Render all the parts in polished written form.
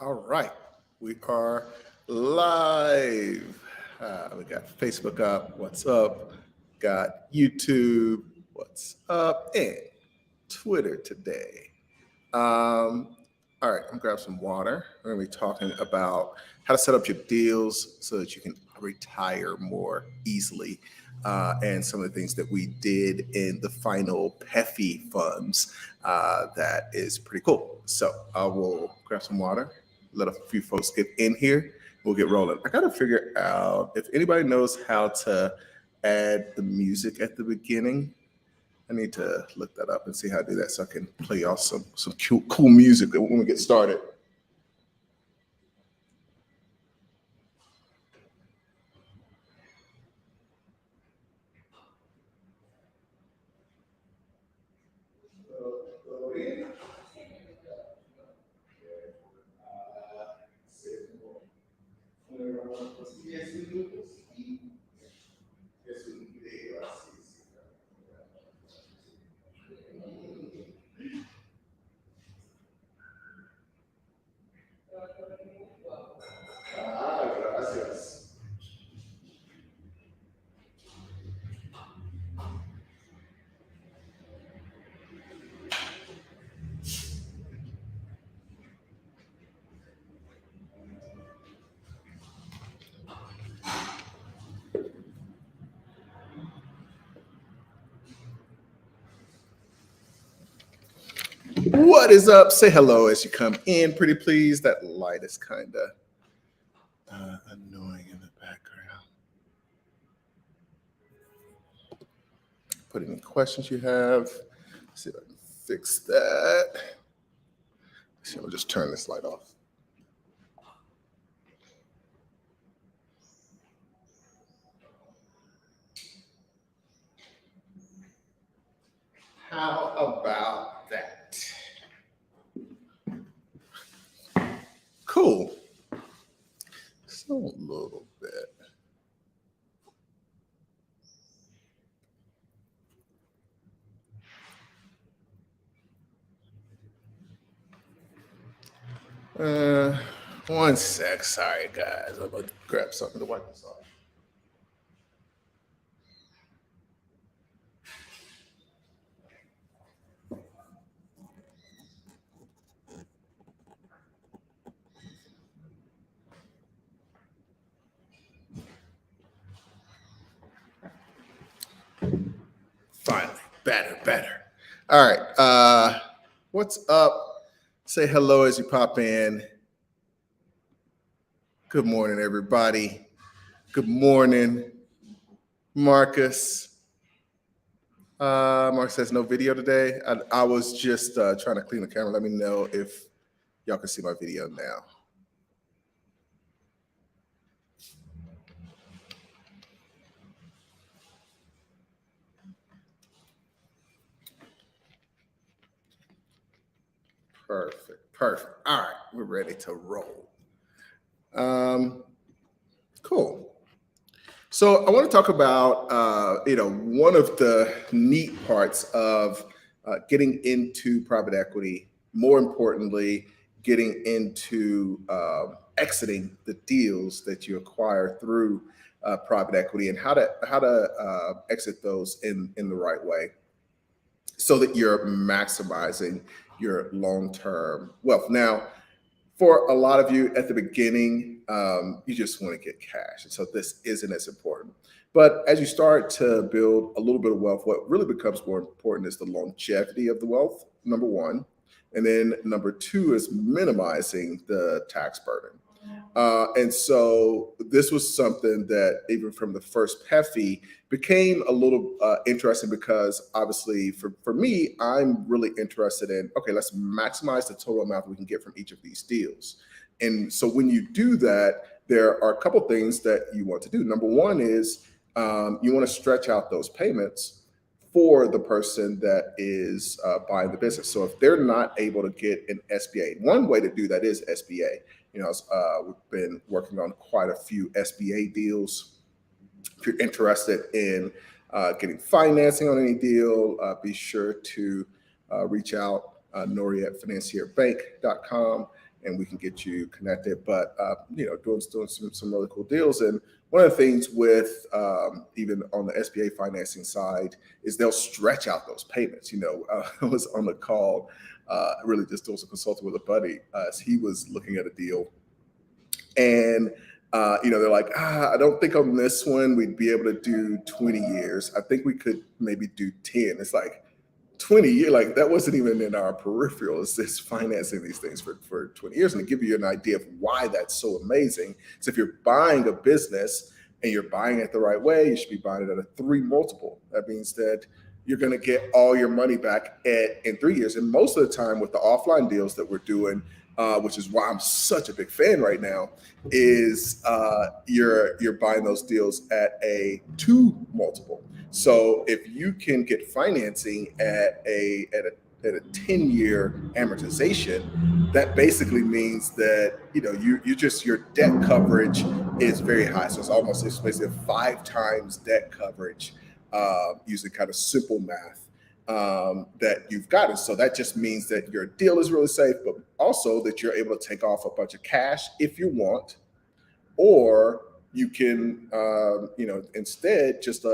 All right, we are live. We got Facebook up, what's up? Got YouTube, what's up? And Twitter today. All right, I'm gonna grab some water. We're gonna be talking about how to set up your deals so that you can retire more easily, and some of the things that we did in the final PEFI funds. That is pretty cool. So I will grab some water, let a few folks get in here. We'll get rolling. I gotta figure out if anybody knows how to add the music at the beginning. I need to look that up and see how to do that so I can play y'all some cool music when we get started. What is up? Say hello as you come in, pretty please. That light is kind of annoying in the background. Put any questions you have. See if I can fix that. See, I'll just turn this light off. How about that? Cool. So a little bit. One sec. Sorry, guys. I'm about to grab something to wipe this off. Finally, better. All right. What's up? Say hello as you pop in. Good morning, everybody. Good morning, Marcus. Mark says no video today. I was just trying to clean the camera. Let me know if y'all can see my video now. Perfect. All right, we're ready to roll. Cool. So I want to talk about, one of the neat parts of getting into private equity. More importantly, getting into exiting the deals that you acquire through private equity, and how to exit those in the right way, so that you're maximizing your long-term wealth. Now, for a lot of you at the beginning, you just want to get cash. And so this isn't as important. But as you start to build a little bit of wealth, what really becomes more important is the longevity of the wealth, number one. And then number two is minimizing the tax burden. And so this was something that even from the first PEFI became a little interesting, because obviously for me, I'm really interested in, okay, let's maximize the total amount that we can get from each of these deals. And so when you do that, there are a couple things that you want to do. Number one is you want to stretch out those payments for the person that is buying the business. So if they're not able to get an SBA, one way to do that is SBA. We've been working on quite a few SBA deals. If you're interested in getting financing on any deal, be sure to reach out Nori at financierbank.com, and we can get you connected. But doing some really cool deals. And one of the things with even on the SBA financing side is they'll stretch out those payments. I was on the call, really just doing some consulting with a buddy as he was looking at a deal, and they're like, I don't think on this one we'd be able to do 20 years. I think we could maybe do 10. It's like 20 years, like that wasn't even in our peripheral. It's just financing these things for 20 years. And to give you an idea of why that's so amazing, so if you're buying a business and you're buying it the right way, you should be buying it at a 3 multiple. That means that you're going to get all your money back in 3 years. And most of the time with the offline deals that we're doing, which is why I'm such a big fan right now, is you're buying those deals at a 2 multiple. So if you can get financing at a 10-year amortization, that basically means that your debt coverage is very high. So it's basically 5 times debt coverage using kind of simple math that you've gotten. So that just means that your deal is really safe, but also that you're able to take off a bunch of cash if you want, or you can, instead just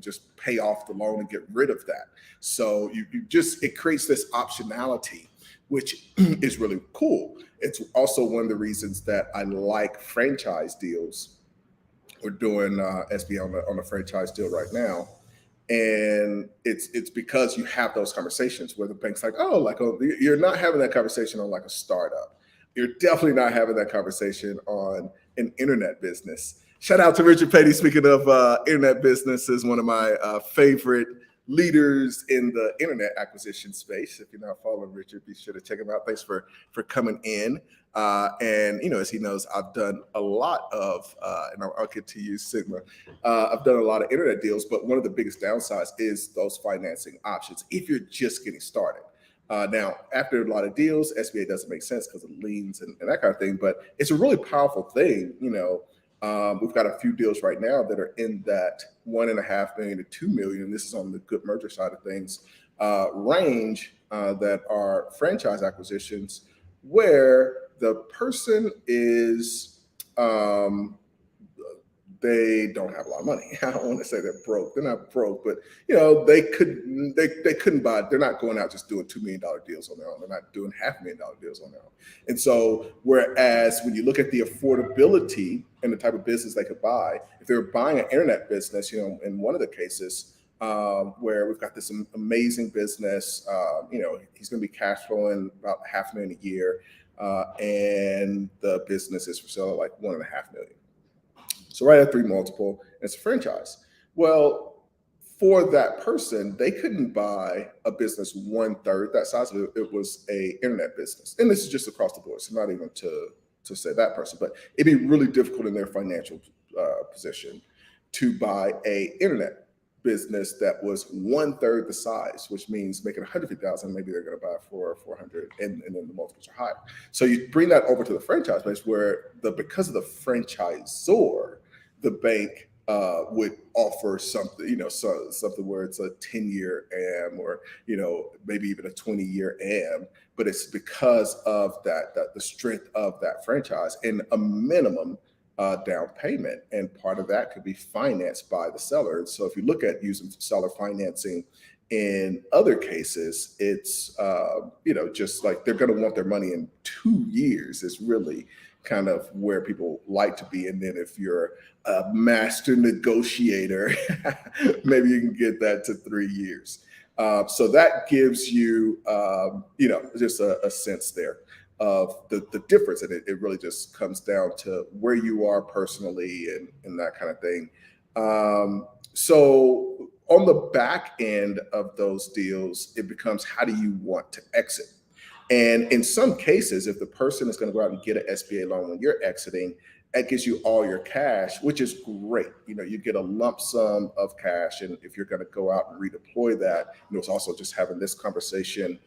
just pay off the loan and get rid of that. So it creates this optionality, which is really cool. It's also one of the reasons that I like franchise deals. We're doing SBA on a franchise deal right now. And it's because you have those conversations where the bank's like, you're not having that conversation on like a startup. You're definitely not having that conversation on an internet business. Shout out to Richard Patey. Speaking of internet business, is one of my favorite leaders in the internet acquisition space. If you're not following Richard, be sure to check him out. Thanks for coming in. And as he knows, I've done a lot of, and I'll get to you, Sigma. I've done a lot of internet deals, but one of the biggest downsides is those financing options if you're just getting started. Now, after a lot of deals, SBA doesn't make sense because of liens and that kind of thing, but it's a really powerful thing. We've got a few deals right now that are in that $1.5 million to $2 million. And this is on the good merger side of things, range that are franchise acquisitions where the person is, they don't have a lot of money. I don't want to say they're broke. They're not broke, but they couldn't buy. They're not going out just doing $2 million deals on their own. They're not doing $500,000 deals on their own. And so, whereas when you look at the affordability and the type of business they could buy, if they were buying an internet business, in one of the cases where we've got this amazing business, he's going to be cash flowing about $500,000 a year, and the business is for sale at like $1.5 million. So right at 3 multiple, it's a franchise. Well, for that person, they couldn't buy a business 1/3 that size. It was a internet business. And this is just across the board. So not even to say that person, but it'd be really difficult in their financial position to buy a internet business that was 1/3 the size, which means making $150,000, maybe they're going to buy it for $400,000, and then the multiples are higher. So you bring that over to the franchise place where because of the franchisor, the bank would offer something, something where it's a 10-year AM or, maybe even a 20-year AM, but it's because of that the strength of that franchise and a minimum down payment. And part of that could be financed by the seller. So if you look at using seller financing in other cases, it's, just like they're going to want their money in 2 years is really kind of where people like to be. And then if you're a master negotiator, maybe you can get that to 3 years. So that gives you, just a sense there of the difference. And it really just comes down to where you are personally and that kind of thing. So on the back end of those deals, it becomes, how do you want to exit? And in some cases, if the person is going to go out and get an SBA loan when you're exiting, that gives you all your cash, which is great. You get a lump sum of cash. And if you're going to go out and redeploy that, it's also just having this conversation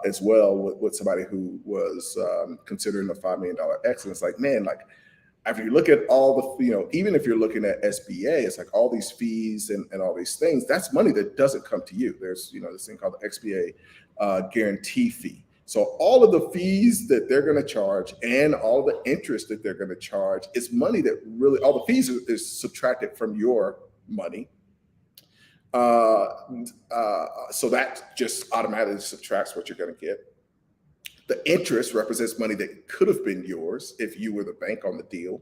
as well with somebody who was considering a $5 million exit. It's like, man, like, after you look at all the, even if you're looking at SBA, it's like all these fees and all these things, that's money that doesn't come to you. There's, this thing called the SBA guarantee fee. So all of the fees that they're going to charge and all the interest that they're going to charge is money that really, all the fees is subtracted from your money. Uh, so that just automatically subtracts what you're going to get. The interest represents money that could have been yours if you were the bank on the deal.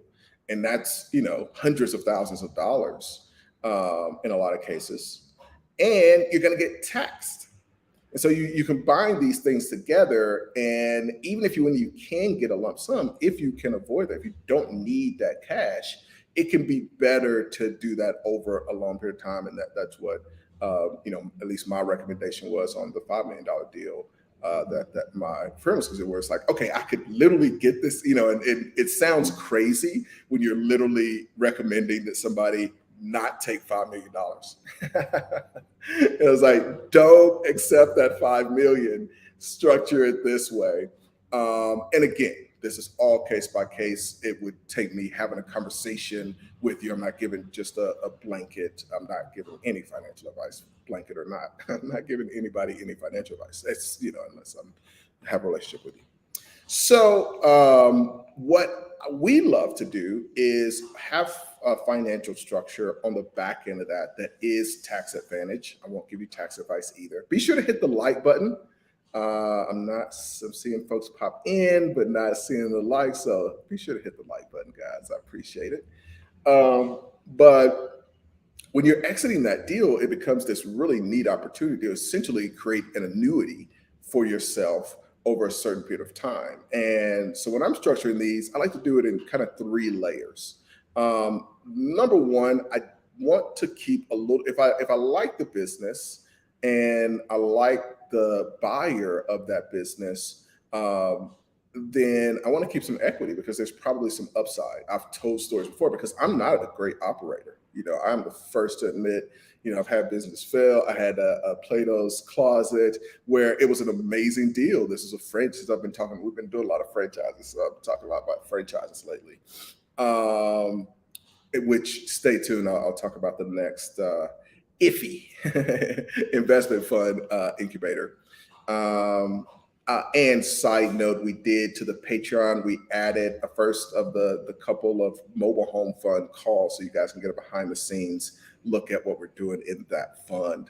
And that's, hundreds of thousands of dollars in a lot of cases. And you're going to get taxed. And so you combine these things together. And even if when you can get a lump sum, if you can avoid that, if you don't need that cash, it can be better to do that over a long period of time. And that's what, at least my recommendation was on the $5 million deal. That my friend was considering, where it's like, okay, I could literally get this, and it sounds crazy when you're literally recommending that somebody not take $5 million. It was like, don't accept that 5 million, structure it this way. And again, this is all case by case. It would take me having a conversation with you. I'm not giving just a blanket. I'm not giving any financial advice, blanket or not. I'm not giving anybody any financial advice. That's, unless I have a relationship with you. So what we love to do is have a financial structure on the back end of that is tax advantage. I won't give you tax advice either. Be sure to hit the like button. I'm seeing folks pop in, but not seeing the like. So be sure to hit the like button, guys. I appreciate it. But when you're exiting that deal, it becomes this really neat opportunity to essentially create an annuity for yourself over a certain period of time. And so when I'm structuring these, I like to do it in kind of 3 layers. Number one, I want to keep a little, if I like the business and I like the buyer of that business, then I want to keep some equity because there's probably some upside. I've told stories before because I'm not a great operator. I'm the first to admit, I've had business fail. I had a Plato's Closet where it was an amazing deal. This is a franchise we've been doing a lot of franchises. So I'm talking a lot about franchises lately. Which stay tuned. I'll talk about the next iffy investment fund incubator. And side note, we did to the Patreon, we added a first of the couple of mobile home fund calls so you guys can get a behind the scenes look at what we're doing in that fund.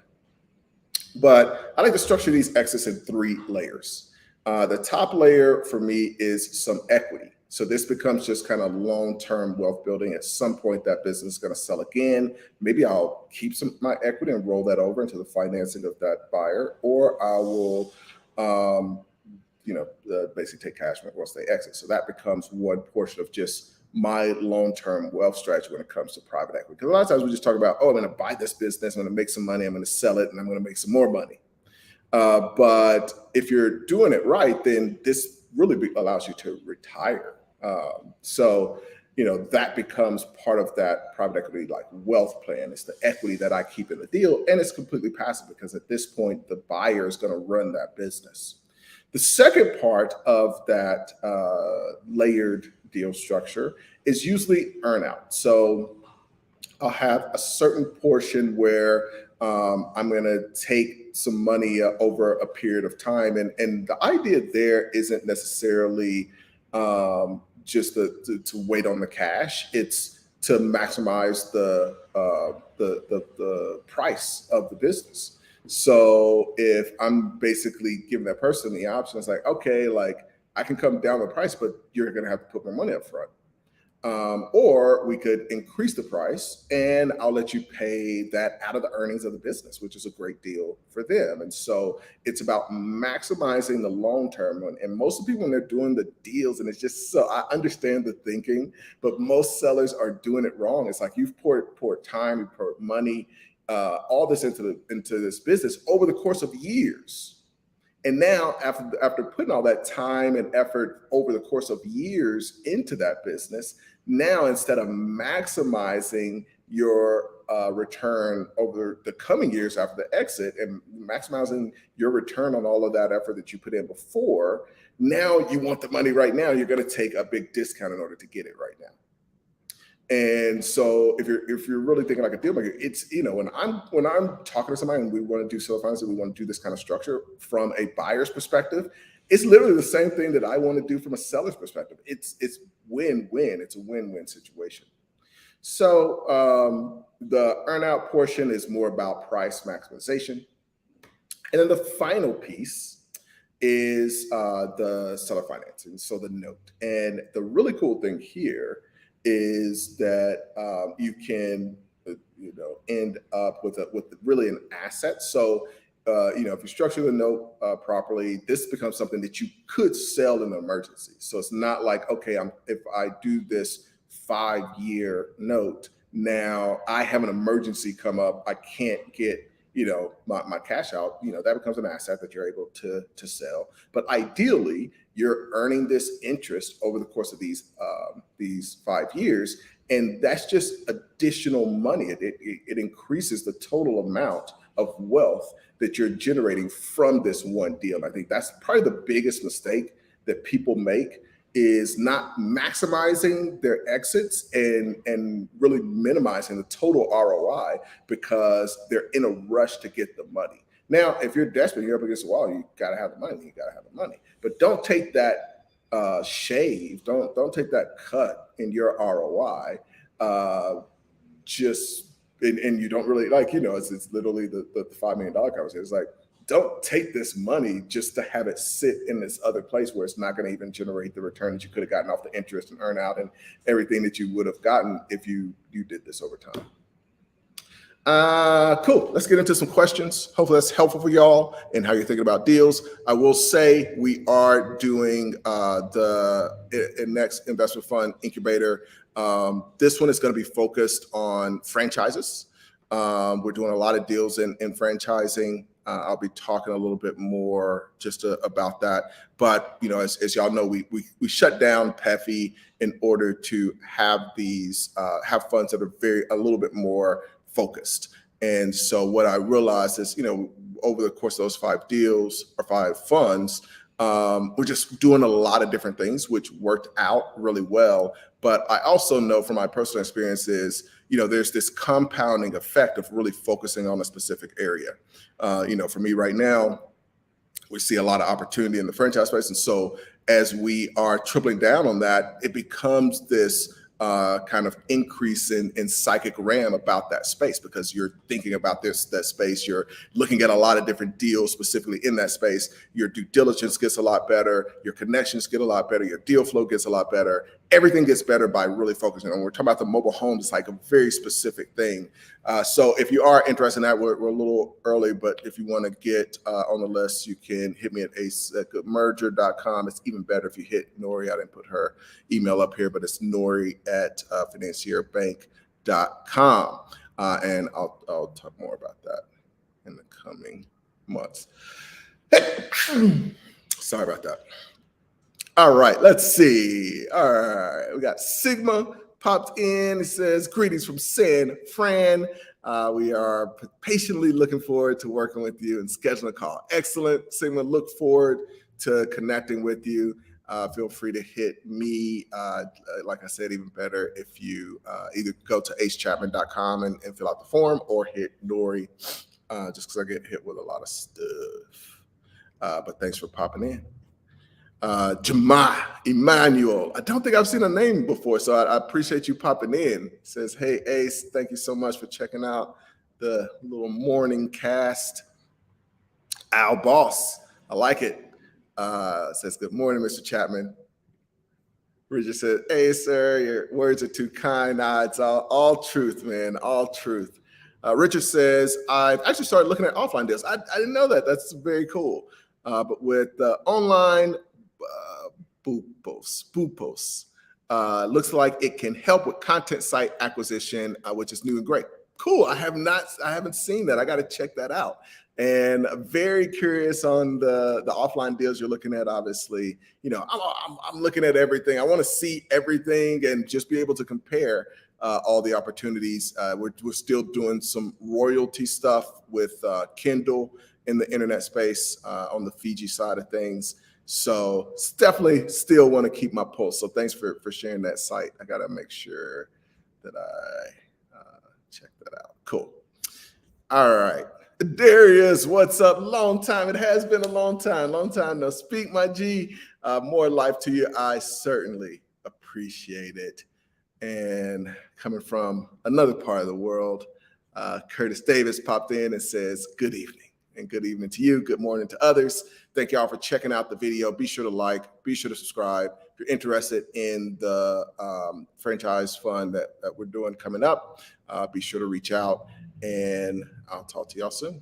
But I like to structure these exits in 3 layers. The top layer for me is some equity. So this becomes just kind of long-term wealth building. At some point, that business is going to sell again. Maybe I'll keep some of my equity and roll that over into the financing of that buyer, or I will, basically take cash once they exit. So that becomes one portion of just my long-term wealth strategy when it comes to private equity. Because a lot of times we just talk about, I'm going to buy this business, I'm going to make some money, I'm going to sell it, and I'm going to make some more money. But if you're doing it right, then this really allows you to retire. So that becomes part of that private equity like wealth plan. It's the equity that I keep in the deal, and it's completely passive because at this point, the buyer is going to run that business. The second part of that layered deal structure is usually earnout. So I'll have a certain portion where I'm going to take some money over a period of time. And the idea there isn't necessarily just to wait on the cash. It's to maximize the price of the business. So if I'm basically giving that person the option, it's like, okay, like I can come down the price, but you're going to have to put more money up front. Or we could increase the price and I'll let you pay that out of the earnings of the business, which is a great deal for them. And so it's about maximizing the long term. And most of the people, when they're doing the deals, and it's just so, I understand the thinking, but most sellers are doing it wrong. It's like you've poured time, you've poured money, all this into this business over the course of years. And now after putting all that time and effort over the course of years into that business, now instead of maximizing your return over the coming years after the exit and maximizing your return on all of that effort that you put in before, now you want the money right now. You're going to take a big discount in order to get it right now. And so if you're really thinking like a deal maker, it's, when I'm talking to somebody and we want to do seller finance and we want to do this kind of structure from a buyer's perspective, it's literally the same thing that I want to do from a seller's perspective. It's win-win. It's a win-win situation. So the earnout portion is more about price maximization. And then the final piece is the seller financing, so the note. And the really cool thing here is that you can, end up with really an asset. So, if you structure the note properly, this becomes something that you could sell in an emergency. So it's not like, okay, if I do this 5-year note, now I have an emergency come up, I can't get my cash out, that becomes an asset that you're able to sell. But ideally, you're earning this interest over the course of these 5 years, and that's just additional money. It increases the total amount of wealth that you're generating from this one deal. And I think that's probably the biggest mistake that people make, is not maximizing their exits and really minimizing the total ROI because they're in a rush to get the money. Now, if you're desperate, you're up against the wall, you got to have the money. You got to have the money. But don't take that shave. Don't take that cut in your ROI. And you don't really it's literally the $5 million conversation. It's like, don't take this money just to have it sit in this other place where it's not going to even generate the return that you could have gotten off the interest and earn out and everything that you would have gotten if you did this over time. Cool. Let's get into some questions. Hopefully that's helpful for y'all and how you're thinking about deals. I will say we are doing the next investment fund incubator. This one is going to be focused on franchises. We're doing a lot of deals in franchising. I'll be talking a little bit more just about that. But as y'all know, we shut down PEFI in order to have these have funds that are a little bit more focused. And so what I realized is, over the course of those 5 deals or 5 funds, we're just doing a lot of different things, which worked out really well. But I also know from my personal experiences, there's this compounding effect of really focusing on a specific area. For me right now, we see a lot of opportunity in the franchise space. And so as we are tripling down on that, it becomes this kind of increase in psychic RAM about that space, because you're thinking about that space. You're looking at a lot of different deals specifically in that space. Your due diligence gets a lot better. Your connections get a lot better. Your deal flow gets a lot better. Everything gets better by really focusing on. We're talking about the mobile homes. It's like a very specific thing. So if you are interested in that, we're a little early, but if you want to get on the list, you can hit me at ace@goodmerger.com. It's even better if you hit Nori. I didn't put her email up here, but it's Nori@financierbank.com. And I'll talk more about that in the coming months. Sorry about that. All right, let's see. All right, we got Sigma popped in. It says, greetings from San Fran. We are patiently looking forward to working with you and scheduling a call. Excellent, Sigma. Look forward to connecting with you. Feel free to hit me. Like I said, even better if you either go to acechapman.com and fill out the form, or hit Nori, just because I get hit with a lot of stuff. But thanks for popping in. Emmanuel. I don't think I've seen a name before, so I appreciate you popping in. It says, hey, Ace, thank you so much for checking out the little morning cast. Al Boss, I like it. Says, good morning, Mr. Chapman. Richard said, hey, sir, your words are too kind. Nah, it's all truth, man, all truth. Richard says, I've actually started looking at offline deals. I didn't know that. That's very cool. But with online Boopos, looks like it can help with content site acquisition, which is new and great. Cool. I haven't seen that. I got to check that out. And very curious on the offline deals you're looking at. Obviously, I'm looking at everything. I want to see everything and just be able to compare all the opportunities. We're still doing some royalty stuff with Kindle in the internet space on the Fiji side of things. So definitely still want to keep my pulse. So thanks for sharing that site. I got to make sure Did I check that out? Cool. All right. Darius, what's up? Long time. It has been a long time. Long time no speak, my G. More life to you. I certainly appreciate it. And coming from another part of the world, Curtis Davis popped in and says, good evening. And good evening to you. Good morning to others. Thank y'all for checking out the video. Be sure to like, be sure to subscribe. If you're interested in the franchise fund that we're doing coming up, be sure to reach out, and I'll talk to y'all soon.